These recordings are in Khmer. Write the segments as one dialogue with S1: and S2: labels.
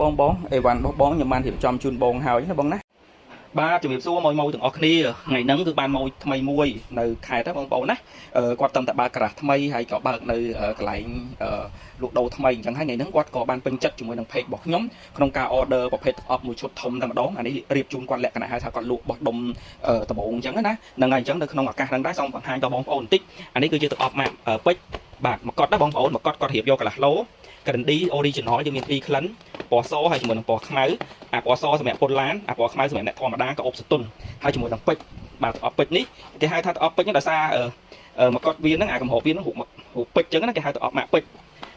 S1: បងអេវ៉ាន់បងខ្ញុំបានរៀបចំជូនបងហើយណាបងណាបាទជំរាបសួរមកទាំងអស់គ្នាថ្ងៃហ្នឹងគឺបានមកថ្មីមួយនៅខេត្តហ្នឹងបងប្អូនណាគាត់តំតែបើកការ៉ាស់ថ្មីហើយក៏បើកនៅកន្លែងលក់ដូរថ្មីអញ្ចឹងហើយថ្ងៃហ្នឹងគាត់ក៏បានពេញចិត្តជាមួយនឹង page របស់ខ្ញុំក្នុងការ order ប្រភេទអប់មួយឈុតធំតែម្ដងអានេះរៀបជូនគាត់លក្ខណៈហៅថាគាត់លក់បោះដុំដំបងអញ្ចឹងណាហ្នឹងហើយអញ្ចឹងនៅក្នុងឱកាសហ្នឹងដែរសូមបង្ហាញដល់បងប្អូនបន្តិចអានេះគឺជាទឹកអប់ម៉ាក់ពេជ្របាទមកកត់ណាបងប្អូនមកកត់គាត់រៀបយកកន្លះឡូ Candy original យើងមាន2ក្លិនពណ៌សហើយជាមួយនឹងពណ៌ខ្មៅអាពណ៌សសម្រាប់ពុនឡានអាពណ៌ខ្មៅសម្រាប់អ្នកធម្មតាក៏អបសតុនហើយជាមួយនឹងពេជ្របាទអបពេជ្រនេះគេហៅថាអបពេជ្រហ្នឹងដោយសារមកកត់វាហ្នឹងអាកំហបវាហ្នឹងរូបពេជ្រអញ្ចឹងណាគេហៅថាអបម៉ាក់ពេជ្រ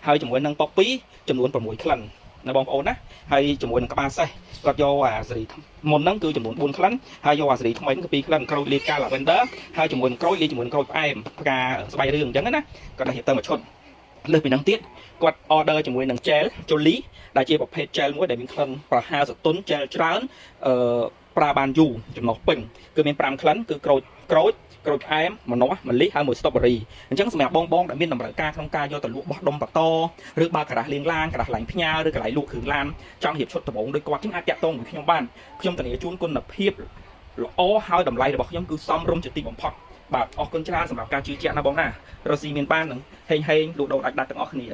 S1: ហើយជាមួយនឹងប៉ុក2ចំនួន6ក្លិនណាបងប្អូនណាហើយជាមួយនឹងក្បាលសេះគាត់យកអាសេរីមុនហ្នឹងគឺចំនួន4ក្លិនហើយយកអាសេរីថ្មីគឺ2ក្លិនក្រូចលាយកា lavender ហើយជាមួយនឹងក្រូចលាយជាមួយនឹងក្រូចផ្អែមផ្កាស្បៃរឿងអញ្ចឹងណាគាត់ដាក់រៀបទៅមួយឈុតលើសពីហ្នឹងទៀតគាត់ order ជាមួយនឹង gel Jolly ដែលជាប្រភេទ gel មួយដែលមានក្លិនប្រហែលសតុន gel ច្រើនប្រើបានយូរចំណុះពេញគឺមាន5ក្លិនគឺក្រូចផ្អែមម្នាស់ម្លិះហើយមួយ strawberry អញ្ចឹងសម្រាប់បងដែលមានតម្រូវការក្នុងការយកទៅលក់បោះដុំបតឬបើការ៉ាស់លាងឡានការ៉ាស់ឡាញផ្ញើឬកន្លែងលក់គ្រឿងឡានចង់រៀបឈុតដំបងដោយគាត់ចឹងអាចតាក់ទងជាមួយខ្ញុំបានខ្ញុំធានាជូនគុណភាពល្អហើយតម្លៃរបស់ខ្ញុំគឺសមរម្យជាទីបំផុតបាទអរគុណច្រើនសម្រាប់ការជឿជាក់ណាបងណារស់ស៊ីមានបាននឹងហេងលក់ដូរអាចដាច់ទាំងអស់គ្នា